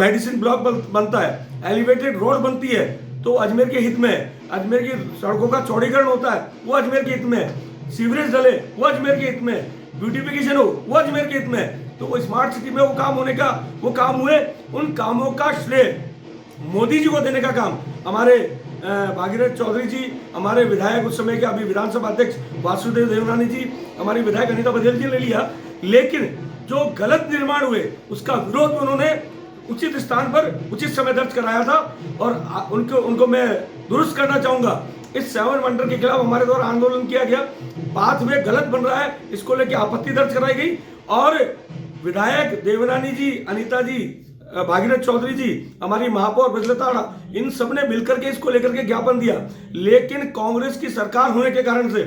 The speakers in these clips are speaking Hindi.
मेडिसिन ब्लॉक बनता है, एलिवेटेड रोड बनती है तो अजमेर के हित में है। अजमेर की सड़कों का चौड़ीकरण होता है वो अजमेर के हित में है। सीवरेज डले वो अजमेर के हित में है। ब्यूटिफिकेशन हो वो अजमेर के हित में है। तो वो स्मार्ट सिटी में वो काम हुए। उन कामों का श्रेय मोदी जी को देने का काम हमारे भागीरथ चौधरी जी, हमारे विधायक उस समय के अभी विधानसभा अध्यक्ष वासुदेव देवनानी जी, हमारी विधायक अनीता बघेल जी ने लिया। लेकिन जो गलत निर्माण हुए उसका विरोध उन्होंने उचित स्थान पर उचित समय दर्ज कराया था और उनको मैं दुरुस्त करना चाहूंगा। इस 7 वंडर के खिलाफ हमारे द्वारा आंदोलन किया गया। पाथवे गलत बन रहा है, इसको लेकर आपत्ति दर्ज कराई गई और विधायक देवनानी जी, अनीता जी, भागीरथ चौधरी जी, हमारी महापौर बिजलताड़ा, इन सब ने मिलकर के इसको लेकर के ज्ञापन दिया। लेकिन कांग्रेस की सरकार होने के कारण से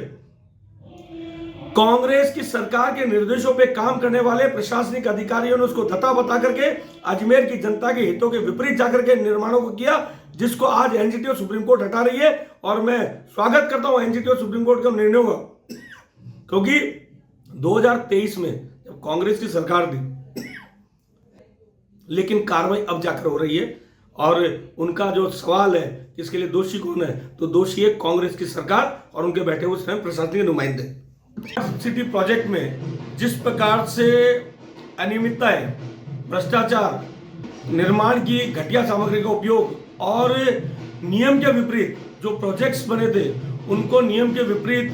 कांग्रेस की सरकार के निर्देशों पे काम करने वाले प्रशासनिक अधिकारियों ने उसको धता बता करके अजमेर की जनता के हितों के विपरीत जाकर के निर्माणों को किया, जिसको आज एनजीटी और सुप्रीम कोर्ट हटा रही है। और मैं स्वागत करता हूं एनजीटी और सुप्रीम कोर्ट के निर्णयों का, क्योंकि 2023 में जब कांग्रेस की सरकार थी, लेकिन कार्रवाई अब जाकर हो रही है। और उनका जो सवाल है कि इसके लिए दोषी कौन है, तो दोषी है कांग्रेस की सरकार और उनके बैठे हुए स्वयं प्रशासनिक नुमाइंदे। सिटी प्रोजेक्ट में जिस प्रकार से अनियमितताएं, भ्रष्टाचार, निर्माण की घटिया सामग्री का उपयोग और नियम के विपरीत जो प्रोजेक्ट्स बने थे उनको नियम के विपरीत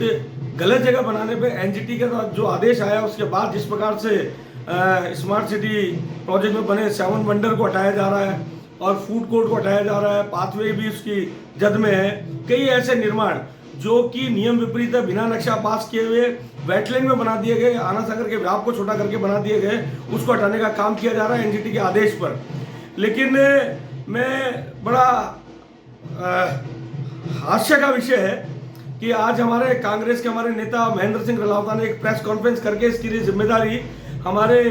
गलत जगह बनाने पे एनजीटी का जो आदेश आया उसके बाद जिस प्रकार से स्मार्ट सिटी प्रोजेक्ट में बने 7 वंडर को हटाया जा रहा है और फूड कोर्ट को हटाया जा रहा है, पाथवे भी उसकी जद में है। कई ऐसे निर्माण जो कि नियम विपरीत है, बिना नक्शा पास किए हुए वेटलैंड में बना दिए गए, आना सागर के व्याप को छोटा करके बना दिए गए, उसको हटाने का काम किया जा रहा है एनजीटी के आदेश पर। लेकिन मैं बड़ा हास्य का विषय है कि आज हमारे कांग्रेस के हमारे नेता महेंद्र सिंह रलावता ने एक प्रेस कॉन्फ्रेंस करके इसके लिए जिम्मेदारी हमारे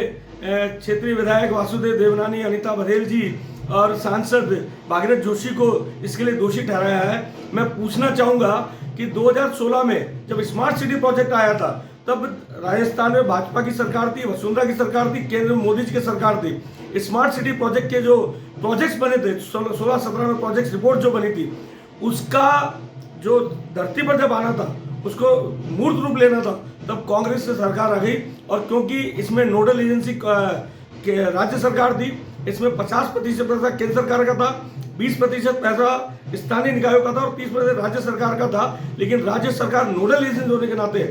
क्षेत्रीय विधायक वासुदेव देवनानी, अनीता बघेल जी और सांसद भागीरथ जोशी को इसके लिए दोषी ठहराया है। मैं पूछना चाहूंगा कि 2016 में जब स्मार्ट सिटी प्रोजेक्ट आया था तब राजस्थान में भाजपा की सरकार थी, वसुंधरा की सरकार थी, केंद्र में मोदी जी की सरकार थी। स्मार्ट सिटी प्रोजेक्ट के जो प्रोजेक्ट्स बने थे 16-17 में प्रोजेक्ट रिपोर्ट जो बनी थी, उसका जो धरती पर जब आना था, उसको मूर्त रूप लेना था, तब कांग्रेस से सरकार आ गई। और क्योंकि इसमें नोडल एजेंसी राज्य सरकार थी, इसमें 50% पैसा केंद्र सरकार का था, 20% पैसा स्थानीय निकायों का था और 30% राज्य सरकार का था। लेकिन राज्य सरकार नोडल एजेंसी होने के नाते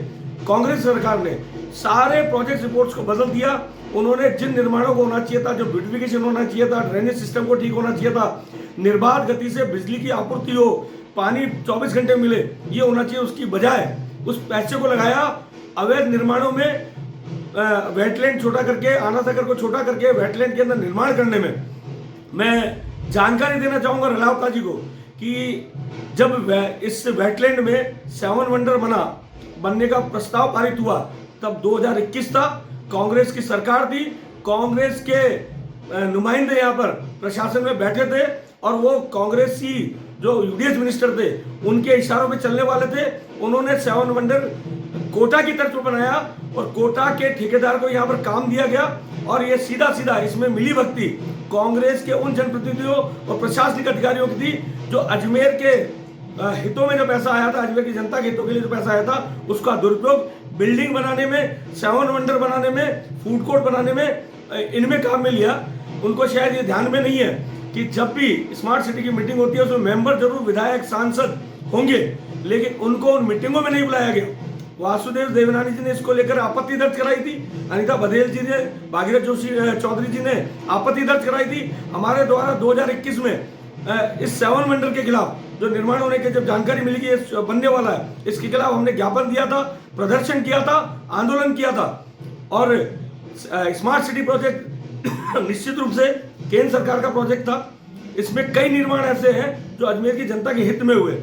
कांग्रेस सरकार ने सारे प्रोजेक्ट रिपोर्ट्स को बदल दिया। उन्होंने जिन निर्माणों को होना चाहिए था, जो ब्यूटिफिकेशन होना चाहिए था, ड्रेनेज सिस्टम को ठीक होना चाहिए था, निर्बाध गति से बिजली की आपूर्ति हो, पानी 24 घंटे मिले, ये होना चाहिए, उसकी बजाय उस पैसे को लगाया अवैध निर्माणों में, वेटलैंड छोटा करके, आना सागर को छोटा करके वेटलैंड के अंदर निर्माण करने में। मैं जानकारी देना चाहूंगा रलावता जी को कि जब इस वेटलैंड में 7 वंडर बनने का प्रस्ताव पारित हुआ तब 2021 था, कांग्रेस की सरकार थी, कांग्रेस के नुमाइंदे यहाँ पर प्रशासन में बैठे थे और वो कांग्रेसी जो यूडीएच मिनिस्टर थे उनके इशारों पे चलने वाले थे। उन्होंने 7 वंडर कोटा की तरफ बनाया और कोटा के ठेकेदार को यहाँ पर काम दिया गया और ये सीधा इसमें मिली भगती कांग्रेस के उन जनप्रतिनिधियों और प्रशासनिक अधिकारियों की थी जो अजमेर के हितों में जो पैसा आया था, अजमेर की जनता के हितों के लिए जो पैसा आया था, उसका दुरुपयोग बिल्डिंग बनाने में, 7 वंडर बनाने में, फूड कोर्ट बनाने में, इनमें काम में लिया। उनको शायद ये ध्यान में नहीं है कि जब भी स्मार्ट सिटी की मीटिंग होती है उसमें मेंबर जरूर विधायक सांसद होंगे, लेकिन उनको उन मीटिंगों में नहीं बुलाया गया। वासुदेव देवनानी जी ने इसको लेकर आपत्ति दर्ज कराई थी, अनीता बघेल जी ने, भागीरथ जोशी चौधरी जी ने आपत्ति दर्ज कराई थी। हमारे द्वारा 2021 में इस 7 वंडर के खिलाफ जो निर्माण होने के जब जानकारी मिली कि ये बनने वाला है, इसके खिलाफ हमने ज्ञापन दिया था, प्रदर्शन किया था, आंदोलन किया था। और स्मार्ट सिटी प्रोजेक्ट निश्चित रूप से केंद्र सरकार का प्रोजेक्ट था। इसमें कई निर्माण ऐसे हैं जो अजमेर की जनता के हित में हुए।